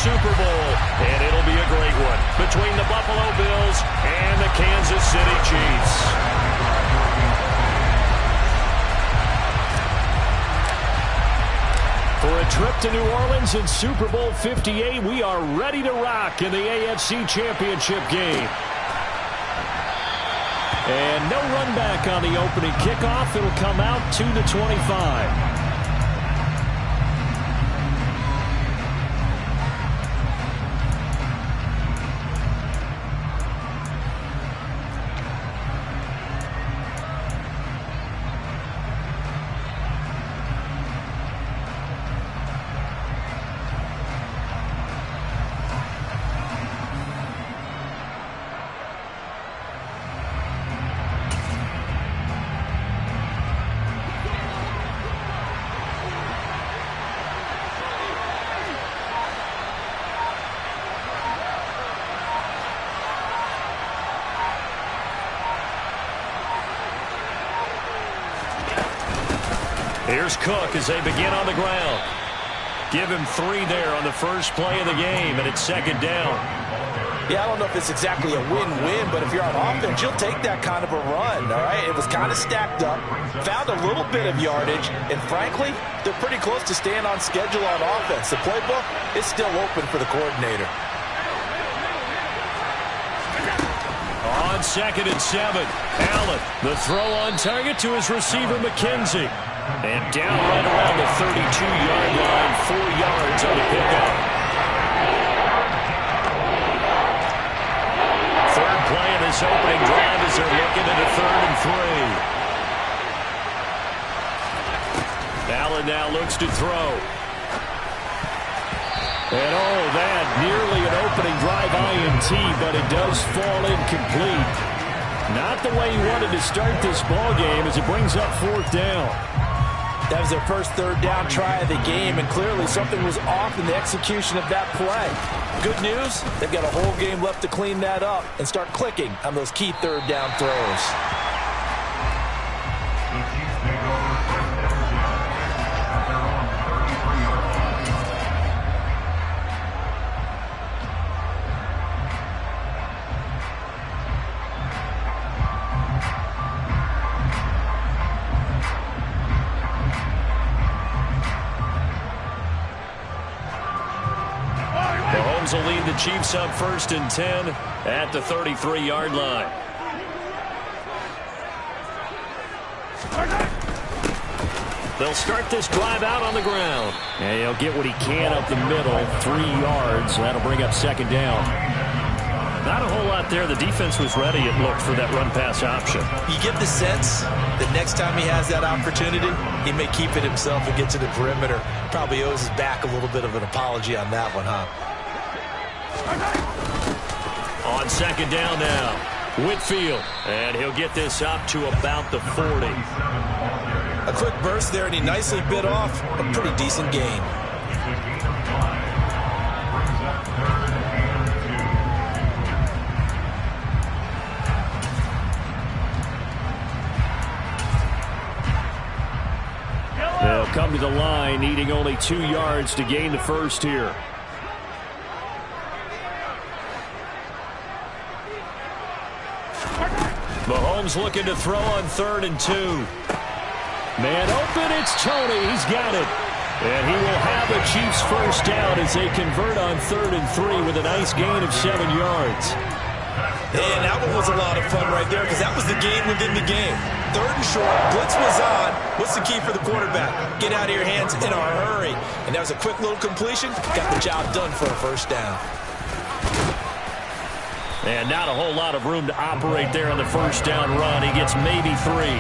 Super Bowl, and it'll be a great one between the Buffalo Bills and the Kansas City Chiefs. For a trip to New Orleans in Super Bowl 58, we are ready to rock in the AFC Championship game. And no run back on the opening kickoff. It'll come out to the 25. Here's Cook as they begin on the ground. Give him 3 there on the first play of the game, and it's second down. Yeah, I don't know if it's exactly a win-win, but if you're on offense, you'll take that kind of a run, all right? It was kind of stacked up, found a little bit of yardage, and frankly, they're pretty close to staying on schedule on offense. The playbook is still open for the coordinator. On 2nd and 7, Allen, the throw on target to his receiver, McKenzie. And down right around the 32-yard line, 4 yards on the pickup. Third play of this opening drive as they're looking at a 3rd and 3. Allen now looks to throw. And oh, that nearly an opening drive INT, but it does fall incomplete. Not the way he wanted to start this ball game as it brings up 4th down. That was their first 3rd down try of the game, and clearly something was off in the execution of that play. Good news, they've got a whole game left to clean that up and start clicking on those key 3rd down throws. Will lead the Chiefs up 1st and 10 at the 33-yard line. They'll start this drive out on the ground. And he'll get what he can up the middle, 3 yards. That'll bring up 2nd down. Not a whole lot there. The defense was ready, it looked, for that run-pass option. You get the sense that next time he has that opportunity, he may keep it himself and get to the perimeter. Probably owes his back a little bit of an apology on that one, huh? On 2nd down now, Whitfield, and he'll get this up to about the 40. A quick burst there, and he nicely bit off a pretty decent gain. They'll come to the line, needing only 2 yards to gain the first here. Mahomes looking to throw on 3rd and 2. Man open, it's Tony. He's got it. And he will have the Chiefs first down as they convert on 3rd and 3 with a nice gain of 7 yards. And that one was a lot of fun right there because that was the game within the game. 3rd and short, blitz was on. What's the key for the quarterback? Get out of your hands in a hurry. And that was a quick little completion. Got the job done for a first down. And not a whole lot of room to operate there on the first down run. He gets maybe 3.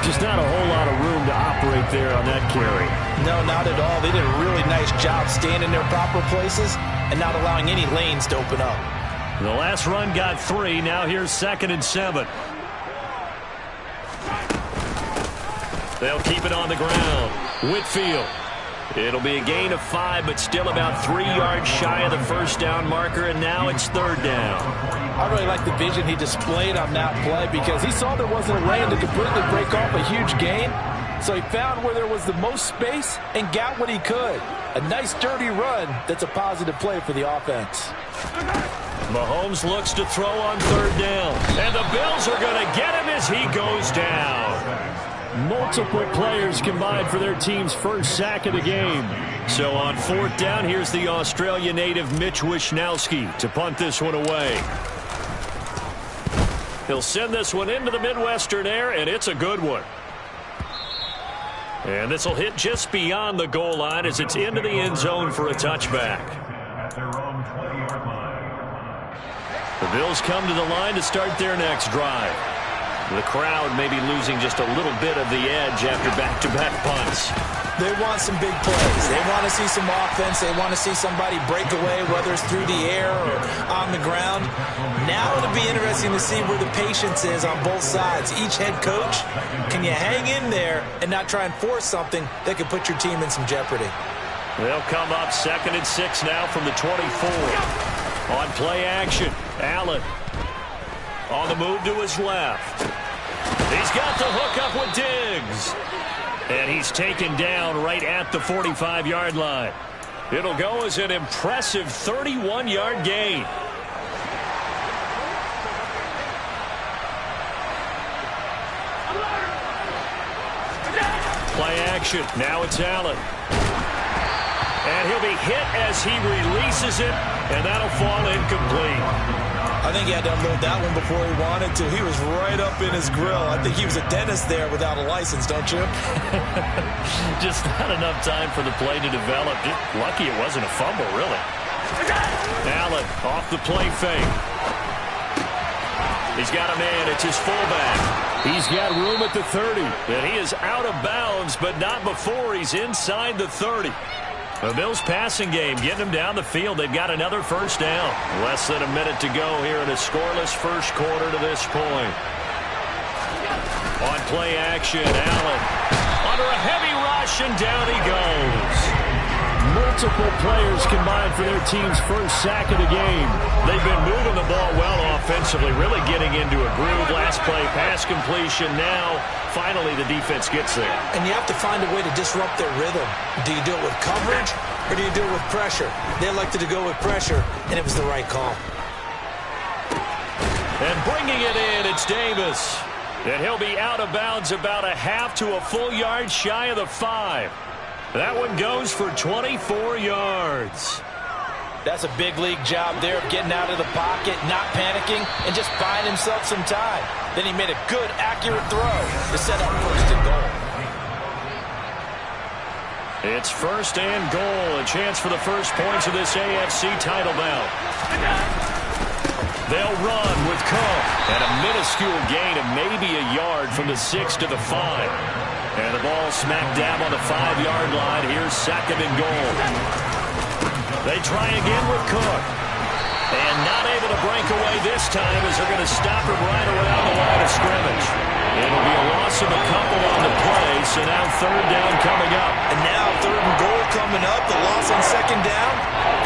Just not a whole lot of room to operate there on that carry. No, not at all. They did a really nice job staying in their proper places and not allowing any lanes to open up. The last run got 3. Now here's 2nd and 7. They'll keep it on the ground. Whitfield. It'll be a gain of 5, but still about 3 yards shy of the first down marker, and now it's 3rd down. I really like the vision he displayed on that play because he saw there wasn't a lane to completely break off a huge gain, so he found where there was the most space and got what he could. A nice dirty run that's a positive play for the offense. Mahomes looks to throw on third down. And the Bills are going to get him as he goes down. Multiple players combined for their team's first sack of the game. So on fourth down, here's the Australia native Mitch Wishnowsky to punt this one away. He'll send this one into the Midwestern air, and it's a good one. And this will hit just beyond the goal line as it's into the end zone for a touchback. At their own 20-yard line. The Bills come to the line to start their next drive. The crowd may be losing just a little bit of the edge after back-to-back punts. They want some big plays. They want to see some offense. They want to see somebody break away, whether it's through the air or on the ground. Now it'll be interesting to see where the patience is on both sides. Each head coach, can you hang in there and not try and force something that could put your team in some jeopardy? They'll come up 2nd and 6 now from the 24. On play action, Allen on the move to his left. He's got the hook up with Diggs. And he's taken down right at the 45-yard line. It'll go as an impressive 31-yard gain. Play action. Now it's Allen. And he'll be hit as he releases it, and that'll fall incomplete. I think he had to unload that one before he wanted to. He was right up in his grill. I think he was a dentist there without a license, don't you? Just not enough time for the play to develop. Just lucky it wasn't a fumble, really. Allen off the play fake. He's got a man. It's his fullback. He's got room at the 30. And he is out of bounds, but not before he's inside the 30. The Bills passing game getting them down the field. They've got another first down. Less than a minute to go here in a scoreless first quarter to this point. On play action, Allen under a heavy rush, and down he goes. Multiple players combined for their team's first sack of the game. They've been moving the ball well offensively, really getting into a groove. Last play, pass completion. Now, finally, the defense gets there. And you have to find a way to disrupt their rhythm. Do you do it with coverage, or do you do it with pressure? They elected to go with pressure, and it was the right call. And bringing it in, it's Davis. And he'll be out of bounds about a half to a full yard shy of the 5. That one goes for 24 yards. That's a big league job there of getting out of the pocket, not panicking, and just buying himself some time. Then he made a good, accurate throw to set up 1st and goal. It's 1st and goal. A chance for the first points of this AFC title bout. They'll run with Cook. And a minuscule gain of maybe a yard from the 6 to the 5. And the ball smack dab on the 5-yard line. Here's 2nd and goal. They try again with Cook. And not able to break away this time as they're going to stop him right around the line of scrimmage. It'll be a loss of a couple on the play, so now 3rd down coming up. And now 3rd and goal coming up. The loss on 2nd down.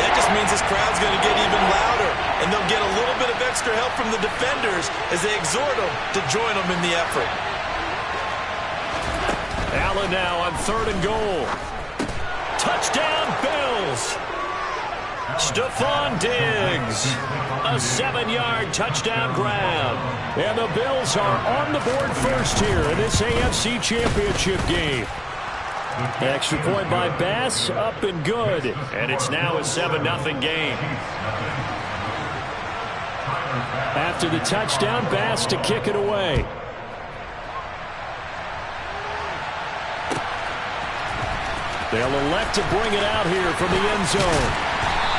That just means this crowd's going to get even louder. And they'll get a little bit of extra help from the defenders as they exhort them to join them in the effort. Allen now on 3rd and goal. Touchdown, Bills. Stephon Diggs. A 7-yard touchdown grab. And the Bills are on the board first here in this AFC Championship game. Extra point by Bass, up and good. And it's now a 7-0 game. After the touchdown, Bass to kick it away. They'll elect to bring it out here from the end zone.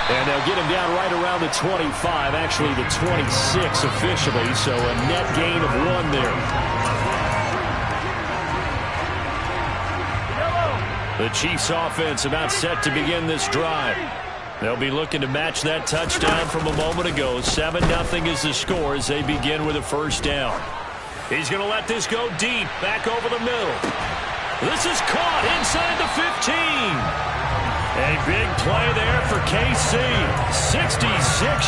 And they'll get him down right around the 25, actually the 26 officially, so a net gain of 1 there. The Chiefs offense about set to begin this drive. They'll be looking to match that touchdown from a moment ago. 7-0 is the score as they begin with a first down. He's going to let this go deep, back over the middle. This is caught inside the 15. A big play there for KC. 66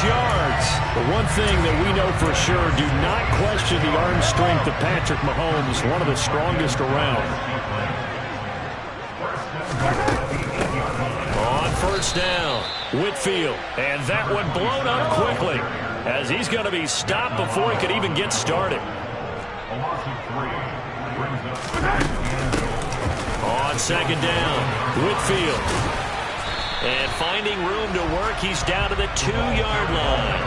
yards. The one thing that we know for sure, do not question the arm strength of Patrick Mahomes, one of the strongest around. first down. Whitfield. And that one blown up quickly as he's going to be stopped before he could even get started. A loss of 3 brings up the end zone. On second down, Whitfield. And finding room to work, he's down to the 2-yard line.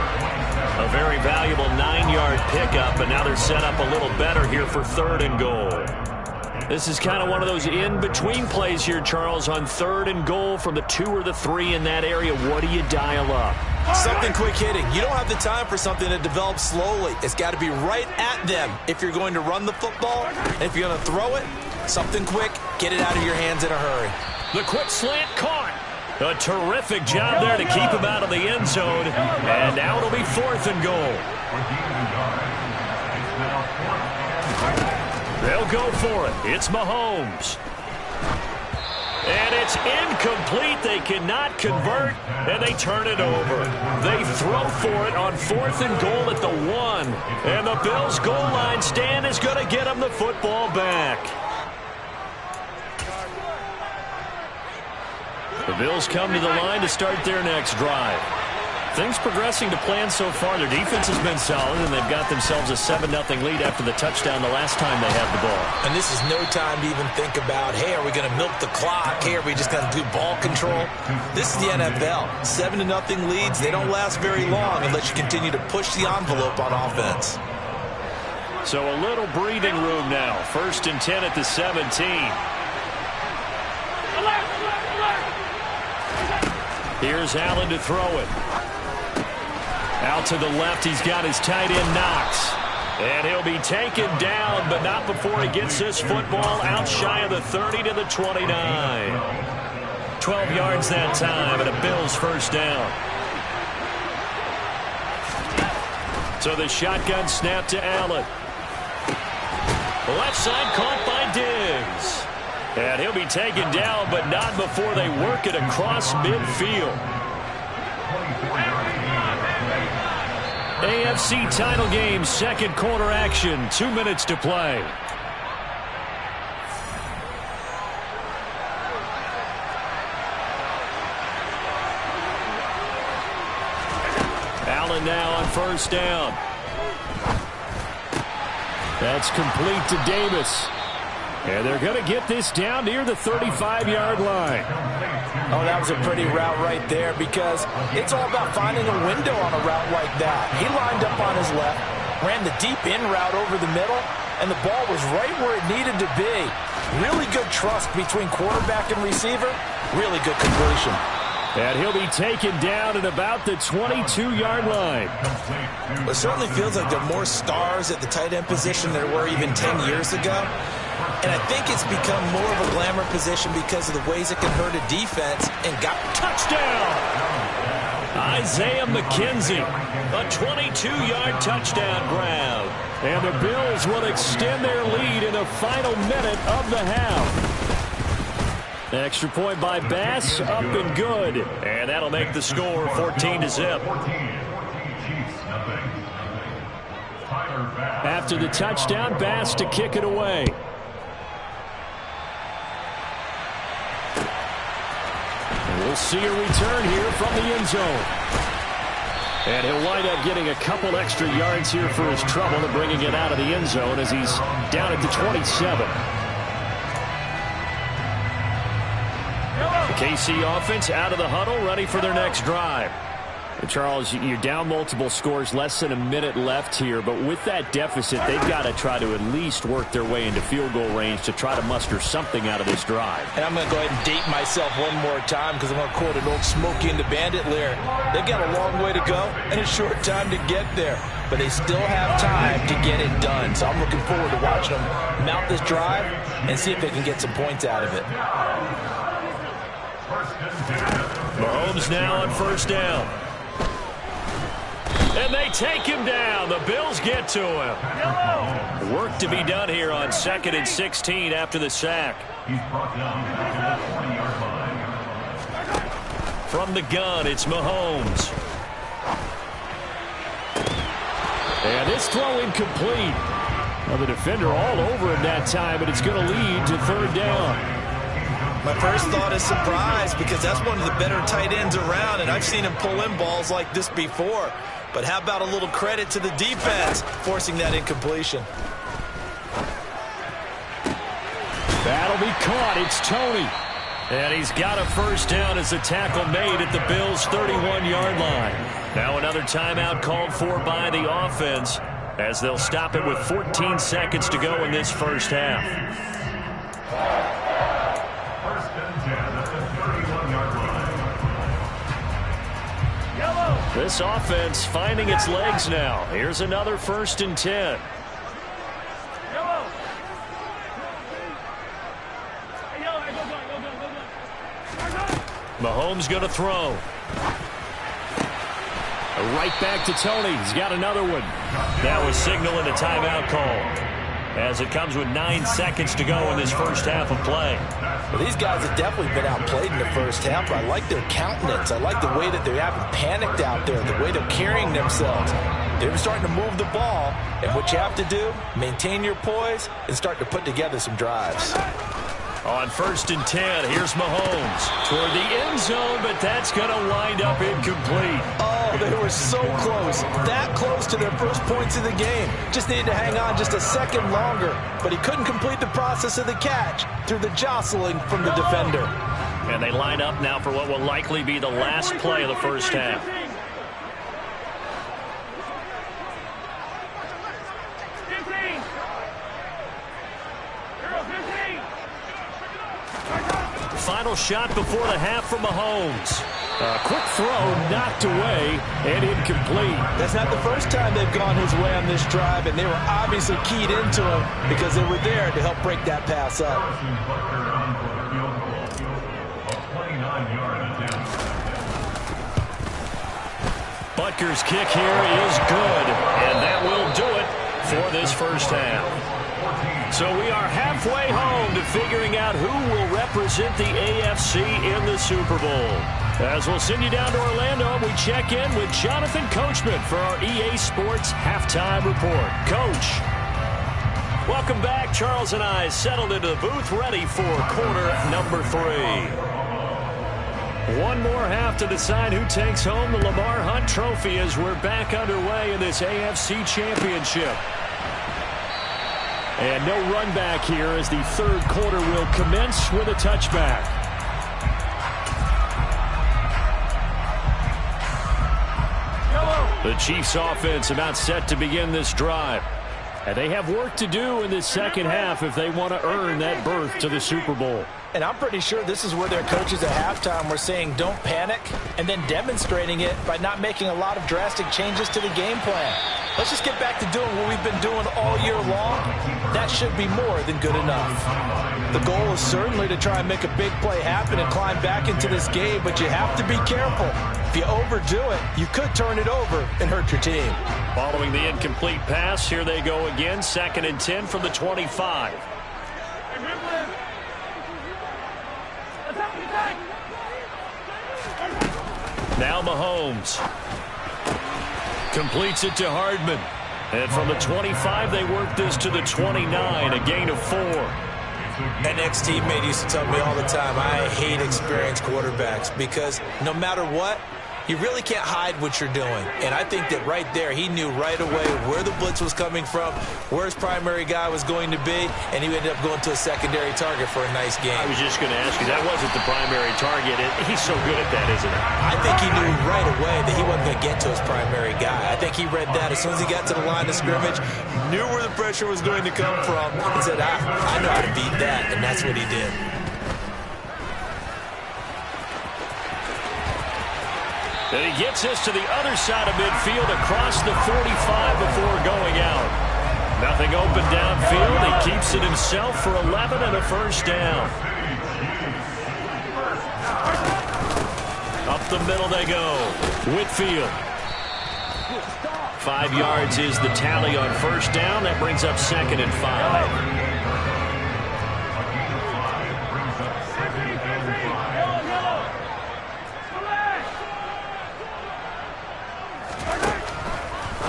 A very valuable 9-yard pickup, and now they're set up a little better here for 3rd and goal. This is kind of one of those in-between plays here, Charles, on 3rd and goal from the 2 or the 3 in that area. What do you dial up? Something quick hitting. You don't have the time for something that develops slowly. It's got to be right at them if you're going to run the football. And if you're going to throw it, something quick, get it out of your hands in a hurry. The quick slant caught. A terrific job there to keep him out of the end zone. And now it'll be 4th and goal. They'll go for it. It's Mahomes. And it's incomplete. They cannot convert, and they turn it over. They throw for it on 4th and goal at the 1. And the Bills' goal line stand is going to get them the football back. The Bills come to the line to start their next drive. Things progressing to plan so far. Their defense has been solid, and they've got themselves a 7-0 lead after the touchdown the last time they had the ball. And this is no time to even think about, hey, are we going to milk the clock? Hey, are we just going to do ball control? This is the NFL. 7-0 leads, they don't last very long unless you continue to push the envelope on offense. So a little breathing room now. 1st and 10 at the 17. Here's Allen to throw it. Out to the left, he's got his tight end Knox. And he'll be taken down, but not before he gets this football out shy of the 30 to the 29. 12 yards that time, and a Bills first down. So the shotgun snap to Allen. Left side caught by Diggs. And he'll be taken down, but not before they work it across midfield. AFC title game, 2nd quarter action, 2 minutes to play. Allen now on first down. That's complete to Davis. And they're going to get this down near the 35-yard line. Oh, that was a pretty route right there because it's all about finding a window on a route like that. He lined up on his left, ran the deep in route over the middle, and the ball was right where it needed to be. Really good trust between quarterback and receiver. Really good completion. And he'll be taken down at about the 22-yard line. It certainly feels like there are more stars at the tight end position than there were even 10 years ago. And I think it's become more of a glamour position because of the ways it can hurt a defense. And got touchdown! Isaiah McKenzie, a 22-yard touchdown grab. And the Bills will extend their lead in the final minute of the half. Extra point by Bass, up and good. And that'll make the score 14-0. After the touchdown, Bass to kick it away. And we'll see a return here from the end zone. And he'll wind up getting a couple extra yards here for his trouble and bringing it out of the end zone as he's down at the 27. The KC offense out of the huddle, ready for their next drive. And Charles, you're down multiple scores, less than a minute left here, but with that deficit, they've got to try to at least work their way into field goal range to try to muster something out of this drive. And I'm going to go ahead and date myself one more time because I'm going to quote an old Smokey and the Bandit lyric. They've got a long way to go and a short time to get there, but they still have time to get it done. So I'm looking forward to watching them mount this drive and see if they can get some points out of it. Mahomes now on first down. And they take him down. The Bills get to him. Work to be done here on 2nd and 16 after the sack. He's brought down at the 20-yard line. From the gun, it's Mahomes. And this throw incomplete. Well, the defender all over him that time, but it's going to lead to 3rd down. My first thought is surprise, because that's one of the better tight ends around, and I've seen him pull in balls like this before. But how about a little credit to the defense forcing that incompletion? That'll be caught. It's Toney. And he's got a first down as a tackle made at the Bills' 31-yard line. Now another timeout called for by the offense as they'll stop it with 14 seconds to go in this first half. First and 10 at the 31-yard line. This offense finding its legs now. Here's another first and 10. Mahomes going to throw. Right back to Toney. He's got another one. That was signaling a timeout call as it comes with 9 seconds to go in this first half of play. Well, these guys have definitely been outplayed in the first half, but I like their countenance. I like the way that they haven't panicked out there, the way they're carrying themselves. They're starting to move the ball, and what you have to do, maintain your poise and start to put together some drives. On first and 10, here's Mahomes toward the end zone, but that's going to wind up incomplete. Oh, they were so close, that close to their first points of the game. Just needed to hang on just a second longer, but he couldn't complete the process of the catch through the jostling from the defender. And they line up now for what will likely be the last play of the first half. Final shot before the half from Mahomes. A quick throw knocked away and incomplete. That's not the first time they've gone his way on this drive, and they were obviously keyed into him because they were there to help break that pass up. Butker's kick here is good, and that will do it for this first half. So we are halfway home to figuring out who will represent the AFC in the Super Bowl. As we'll send you down to Orlando, we check in with Jonathan Coachman for our EA Sports Halftime Report. Coach, welcome back. Charles and I settled into the booth ready for quarter number 3. One more half to decide who takes home the Lamar Hunt Trophy as we're back underway in this AFC Championship. And no run back here as the third quarter will commence with a touchback. The Chiefs offense about set to begin this drive. And they have work to do in this second half if they want to earn that berth to the Super Bowl. And I'm pretty sure this is where their coaches at halftime were saying don't panic, and then demonstrating it by not making a lot of drastic changes to the game plan. Let's just get back to doing what we've been doing all year long. That should be more than good enough. The goal is certainly to try and make a big play happen and climb back into this game, but you have to be careful. If you overdo it, you could turn it over and hurt your team. Following the incomplete pass, here they go again. 2nd and 10 from the 25. Now Mahomes completes it to Hardman. And from the 25, they work this to the 29, a gain of 4. An ex-teammate used to tell me all the time, I hate experienced quarterbacks because no matter what, you really can't hide what you're doing. And I think that right there, he knew right away where the blitz was coming from, where his primary guy was going to be, and he ended up going to a secondary target for a nice game. I was just going to ask you, that wasn't the primary target. He's so good at that, isn't he? I think he knew right away that he wasn't going to get to his primary guy. I think he read that as soon as he got to the line of scrimmage, knew where the pressure was going to come from, and said, I know how to beat that, and that's what he did. And he gets us to the other side of midfield across the 45 before going out. Nothing open downfield. He keeps it himself for 11 and a first down. Up the middle they go. Whitfield. 5 yards is the tally on first down. That brings up 2nd and 5.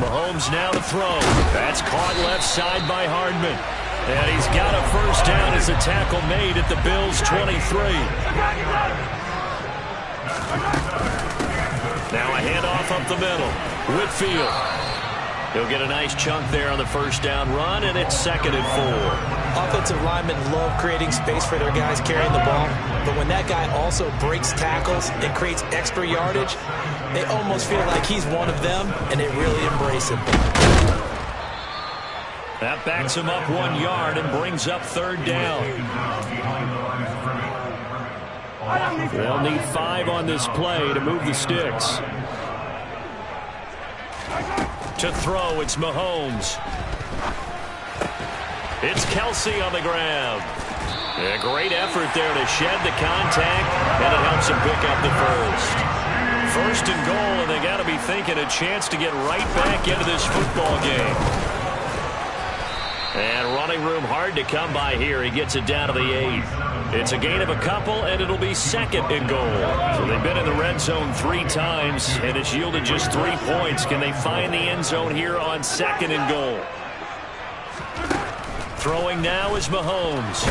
Mahomes now to throw. That's caught left side by Hardman. And he's got a first down as a tackle made at the Bills' 23. Now a handoff up the middle. Whitfield. He'll get a nice chunk there on the first down run, and it's 2nd and 4. Offensive linemen love creating space for their guys carrying the ball, but when that guy also breaks tackles and creates extra yardage, they almost feel like he's one of them, and they really embrace him. That backs him up 1 yard and brings up 3rd down. They'll need 5 on this play to move the sticks. To throw, it's Mahomes. It's Kelsey on the grab. A great effort there to shed the contact, and it helps him pick up the first. 1st and goal, and they got to be thinking a chance to get right back into this football game. And running room hard to come by here. He gets it down to the 8. It's a gain of a couple, and it'll be 2nd and goal. So they've been in the red zone 3 times, and it's yielded just 3 points. Can they find the end zone here on 2nd and goal? Throwing now is Mahomes.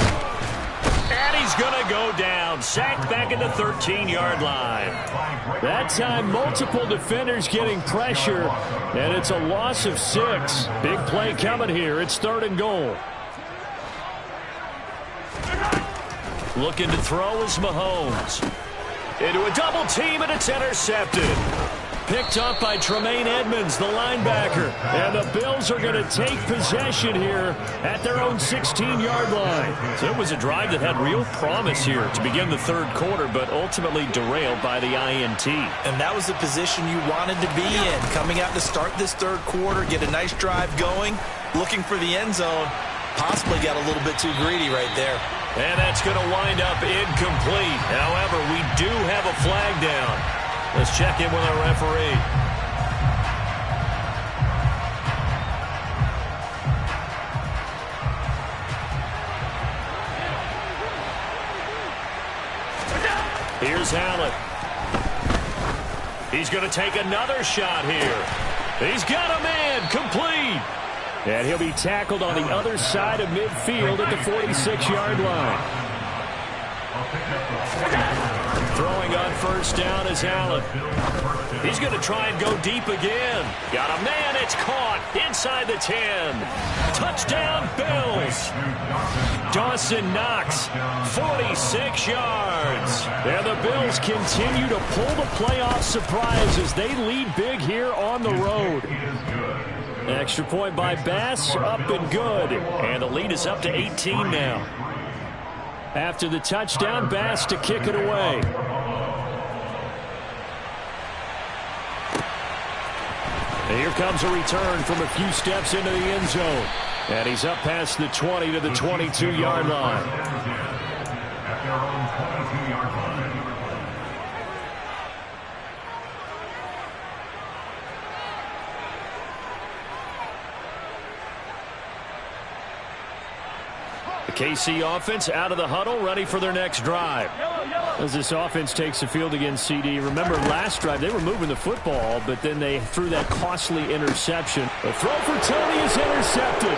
And he's going to go down. Sacked back at the 13-yard line. That time, multiple defenders getting pressure, and it's a loss of 6. Big play coming here. It's 3rd and goal. Looking to throw is Mahomes. Into a double team, and it's intercepted. Picked up by Tremaine Edmonds, the linebacker. And the Bills are going to take possession here at their own 16-yard line. So it was a drive that had real promise here to begin the 3rd quarter, but ultimately derailed by the INT. And that was the position you wanted to be in. Coming out to start this 3rd quarter, get a nice drive going, looking for the end zone. Possibly got a little bit too greedy right there. And that's going to wind up incomplete. However, we do have a flag down. Let's check in with our referee. Here's Allen. He's going to take another shot here. He's got a man, complete. And he'll be tackled on the other side of midfield at the 46-yard line. Throwing on first down is Allen. He's going to try and go deep again. Got a man, it's caught inside the 10. Touchdown, Bills. Dawson Knox, 46 yards. And the Bills continue to pull the playoff surprise as they lead big here on the road. Extra point by Bass, up and good. And the lead is up to 18 now. After the touchdown, Bass to kick it away. And here comes a return from a few steps into the end zone. And he's up past the 20 to the 22-yard line. At their own 22-yard line. The KC offense out of the huddle, ready for their next drive. As this offense takes the field against CD, remember last drive they were moving the football, but then they threw that costly interception. The throw for Tony is intercepted.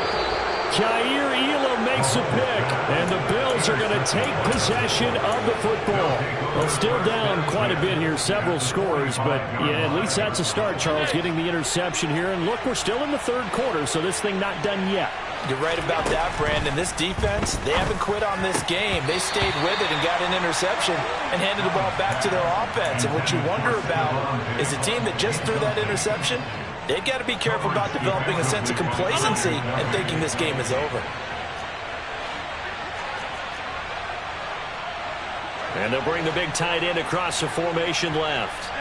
Kaiir Elam makes a pick, and the Bills are going to take possession of the football. Well, still down quite a bit here, several scores, but yeah, at least that's a start, Charles, getting the interception here. And look, we're still in the 3rd quarter, so this thing not done yet. You're right about that, Brandon. This defense, they haven't quit on this game. They stayed with it and got an interception and handed the ball back to their offense. And what you wonder about is a team that just threw that interception, they've got to be careful about developing a sense of complacency and thinking this game is over. And they'll bring the big tight end across the formation left.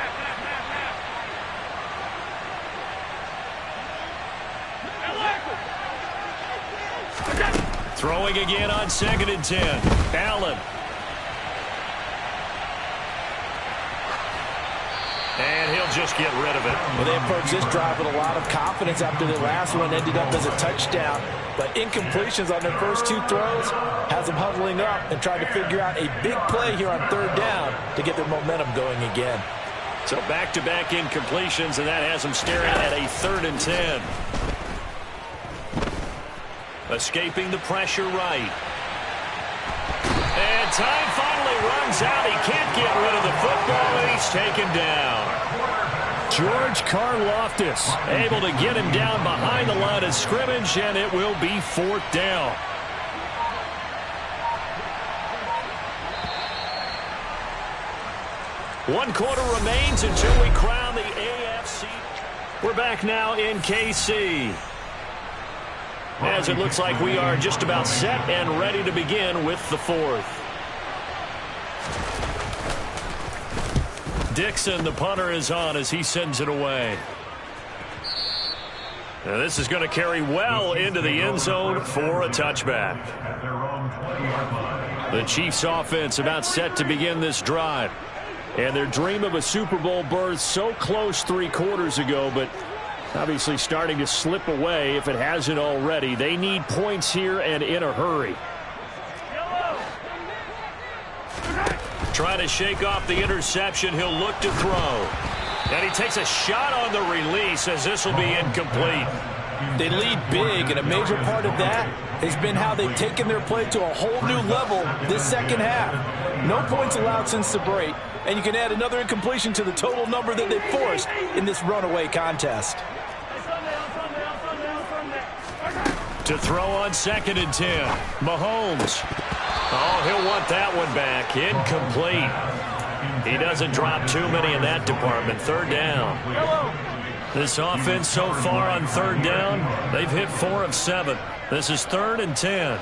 Throwing again on 2nd and 10. Allen. And he'll just get rid of it. Well, they approached this drive with a lot of confidence after the last one ended up as a touchdown. But incompletions on their first 2 throws has them huddling up and trying to figure out a big play here on 3rd down to get their momentum going again. So back-to-back incompletions, and that has them staring at a 3rd and 10. Escaping the pressure right. And time finally runs out. He can't get rid of the football, and he's taken down. George Karlaftis able to get him down behind the line of scrimmage, and it will be 4th down. One quarter remains until we crown the AFC. We're back now in KC, as it looks like we are just about set and ready to begin with the 4th. Dixon, the punter, is on as he sends it away. Now this is going to carry well into the end zone for a touchback. The Chiefs offense about set to begin this drive. And their dream of a Super Bowl berth so close 3 quarters ago, but obviously starting to slip away if it hasn't already. They need points here and in a hurry. Trying to shake off the interception. He'll look to throw. And he takes a shot on the release as this will be incomplete. They lead big, and a major part of that has been how they've taken their play to a whole new level this second half. No points allowed since the break, and you can add another incompletion to the total number that they forced in this runaway contest. To throw on 2nd and 10. Mahomes. Oh, he'll want that one back. Incomplete. He doesn't drop too many in that department. 3rd down. This offense so far on 3rd down, they've hit 4 of 7. This is 3rd and 10.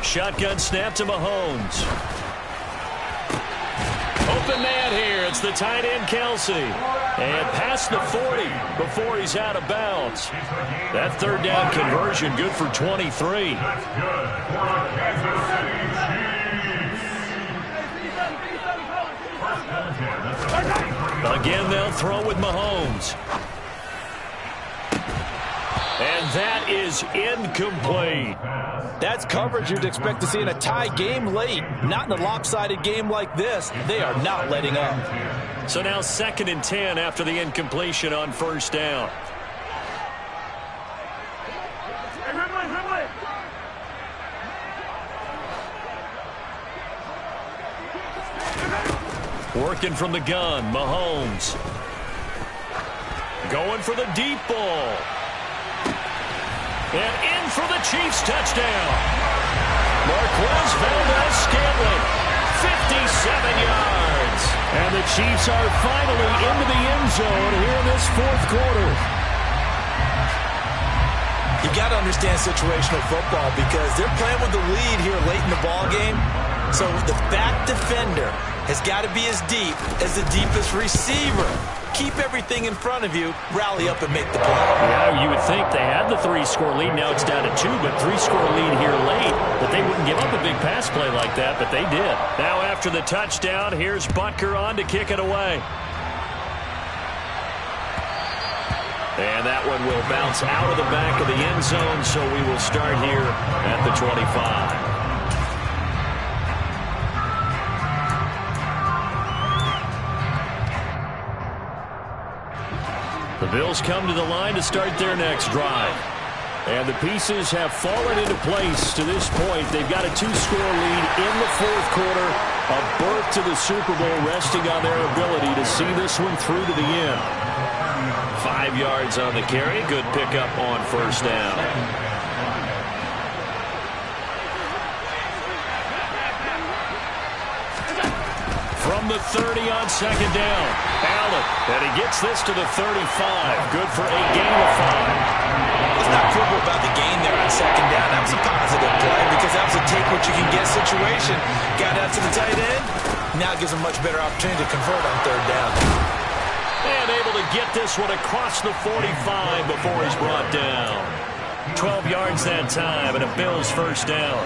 Shotgun snap to Mahomes. Open man here. It's the tight end, Kelce. And past the 40 before he's out of bounds. That 3rd down conversion good for 23. That's good for the Kansas City Chiefs. Again, they'll throw with Mahomes. And that is incomplete. That's coverage you'd expect to see in a tie game late. Not in a lopsided game like this. They are not letting up. So now 2nd and 10 after the incompletion on 1st down. Working from the gun, Mahomes. Going for the deep ball. And in for the Chiefs touchdown. Marquez Valdes-Scantling, 57 yards. And the Chiefs are finally into the end zone here in this 4th quarter. You got to understand situational football because they're playing with the lead here late in the ball game. So the back defender has got to be as deep as the deepest receiver. Keep everything in front of you, rally up and make the play. Yeah, you would think they had the 3-score lead. Now it's down to 2, but 3-score lead here late. That they wouldn't give up a big pass play like that, but they did. Now after the touchdown, here's Butker on to kick it away. And that one will bounce out of the back of the end zone, so we will start here at the 25. The Bills come to the line to start their next drive. And the pieces have fallen into place to this point. They've got a 2-score lead in the 4th quarter. A berth to the Super Bowl resting on their ability to see this one through to the end. 5 yards on the carry. Good pickup on 1st down. From the 30 on 2nd down. Allen, and he gets this to the 35. Good for a gain of 5. Let's not quibble about the gain there on 2nd down. That was a positive play because that was a take-what-you-can-get situation. Got out to the tight end. Now it gives him a much better opportunity to convert on 3rd down. And able to get this one across the 45 before he's brought down. 12 yards that time, and a Bills 1st down.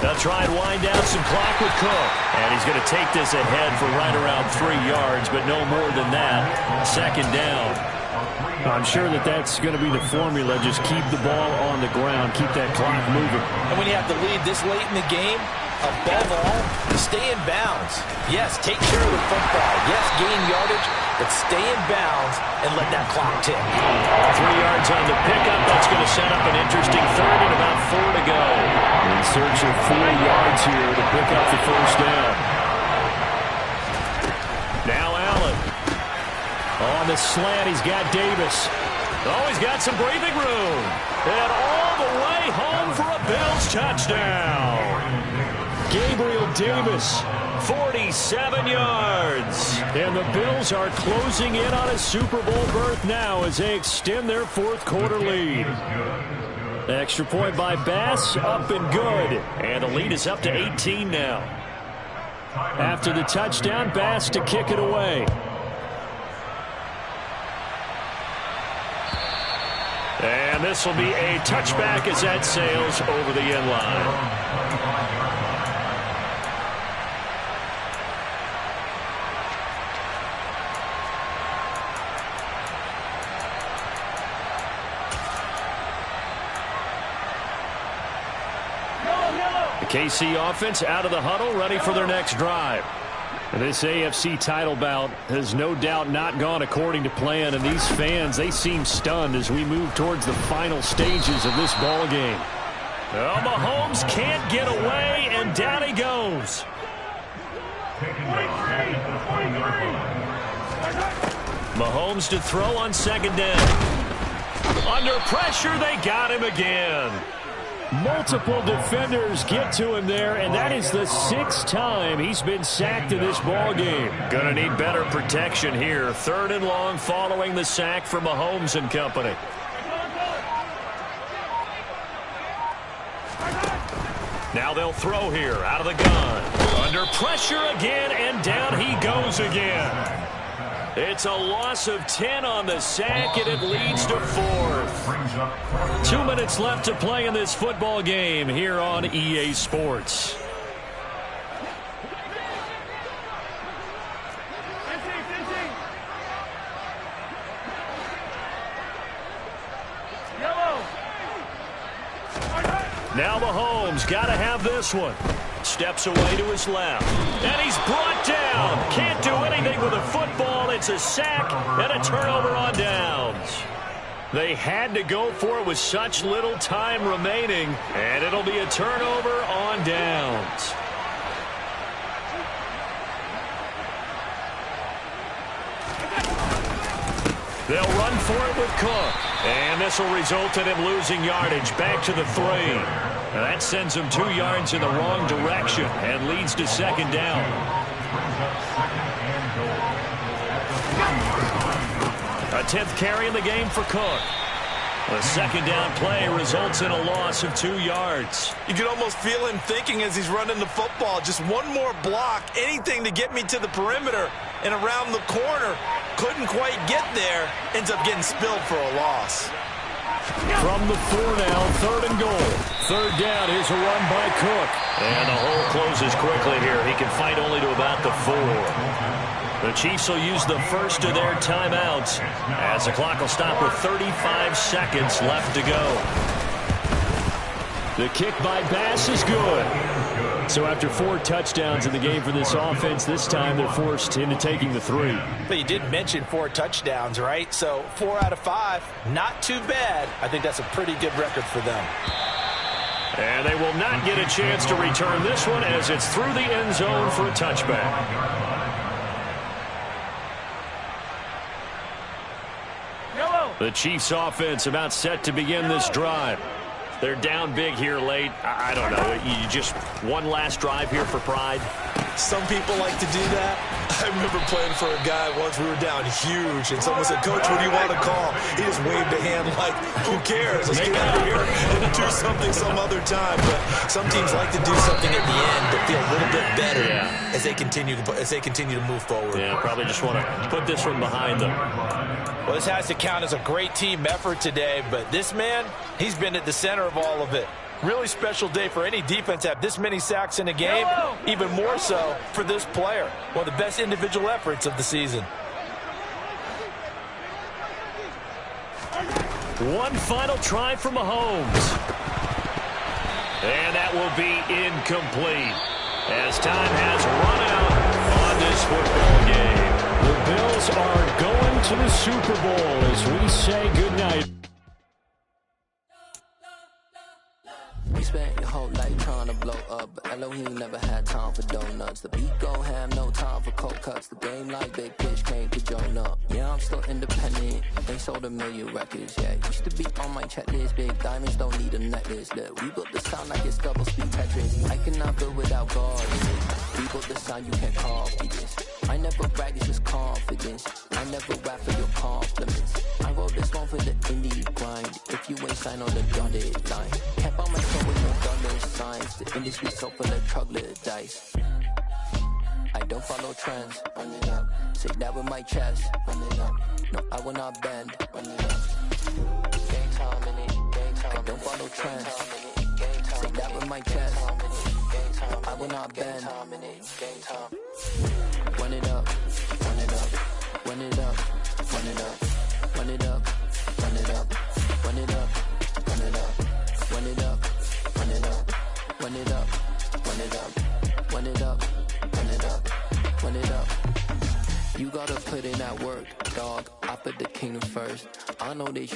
They'll try and wind down some clock with Cook. And he's going to take this ahead for right around 3 yards, but no more than that. 2nd down. I'm sure that's going to be the formula. Just keep the ball on the ground, keep that clock moving. And when you have to lead this late in the game, above all, stay in bounds. Yes, take care of the football. Yes, gain yardage, but stay in bounds and let that clock tick. 3 yards on the pickup. That's going to set up an interesting third and about 4 to go. In search of 4 yards here to pick up the first down. Now Allen. On the slant, he's got Davis. Oh, he's got some breathing room. And all the way home for a Bills touchdown. Gabriel Davis, 47 yards. And the Bills are closing in on a Super Bowl berth now as they extend their fourth quarter lead. Extra point by Bass, up and good. And the lead is up to 18 now. After the touchdown, Bass to kick it away. And this will be a touchback as that sails over the end line. KC offense out of the huddle, ready for their next drive. This AFC title bout has no doubt not gone according to plan, and these fans, they seem stunned as we move towards the final stages of this ball game. Well, Mahomes can't get away, and down he goes. Mahomes to throw on second down. Under pressure, they got him again. Multiple defenders get to him there, and that is the 6th time he's been sacked in this ball game. Gonna need better protection here. 3rd and long following the sack from Mahomes and company. Now they'll throw here out of the gun. Under pressure again, and down he goes again. It's a loss of 10 on the sack, and it leads to 4th. 2 minutes left to play in this football game here on EA Sports. Now Mahomes got to have this one. Steps away to his left. And he's brought down. Can't do anything with a football. It's a sack and a turnover on downs. They had to go for it with such little time remaining. And it'll be a turnover on downs. They'll run for it with Cook. And this will result in him losing yardage back to the 3. Now that sends him 2 yards in the wrong direction and leads to second down. A 10th carry in the game for Cook. The second down play results in a loss of 2 yards. You can almost feel him thinking as he's running the football. Just one more block, anything to get me to the perimeter and around the corner. Couldn't quite get there. Ends up getting spilled for a loss. From the 4 now, 3rd and goal. 3rd down, here's a run by Cook. And the hole closes quickly here. He can fight only to about the 4. The Chiefs will use the first of their timeouts as the clock will stop with 35 seconds left to go. The kick by Bass is good. So after 4 touchdowns in the game for this offense, this time they're forced into taking the 3. But you did mention 4 touchdowns, right? So 4 out of 5, not too bad. I think that's a pretty good record for them. And they will not get a chance to return this one as it's through the end zone for a touchback. The Chiefs offense about set to begin this drive. They're down big here late. I don't know. You just one last drive here for pride. Some people like to do that. I remember playing for a guy once. We were down huge, and someone said, "Coach, what do you want to call?" He just waved a hand like, "Who cares? Let's get out of here and do something some other time." But some teams like to do something at the end to feel a little bit better as they continue to move forward. Yeah, probably just want to put this one behind them. Well, this has to count as a great team effort today, but this man, he's been at the center of all of it. Really special day for any defense to have this many sacks in a game, even more so for this player. One of the best individual efforts of the season. One final try for Mahomes. And that will be incomplete as time has run out on this football game. The Bills are going to the Super Bowl as we say goodnight. You spent your whole life trying to blow up, but Elohim never had time for donuts. The beat go ham, no time for cold cuts. The game like Big Pitch came to Jonah. Yeah, I'm still independent. They sold 1 million records, yeah. Used to be on my checklist. Big diamonds don't need a necklace. Look, we built the sound like it's double speed Tetris. I cannot build without God. We built the sound, you can't copy this. I never brag, it's just confidence. I never rap for your compliments. I wrote this one for the indie grind. If you ain't signed on the dotted line, can't buy my soul with no dollar signs. The industry so full of troglodytes. I don't follow trends. Run it up. Say that with my chest. Run it up. No, I will not bend. Run it up. Game time in it. Game time. I don't follow trends. Say that with my chest. No, I will not bend. Game time. Run it up. Run it up. Run it up. Run it up. Run it up. Run it up. Run it up. Run it up. Run it up. Run it up. Run it up. Run it up. Run it up. Run it up. Run it up. You gotta put in that work, dog. I put the kingdom first. I know they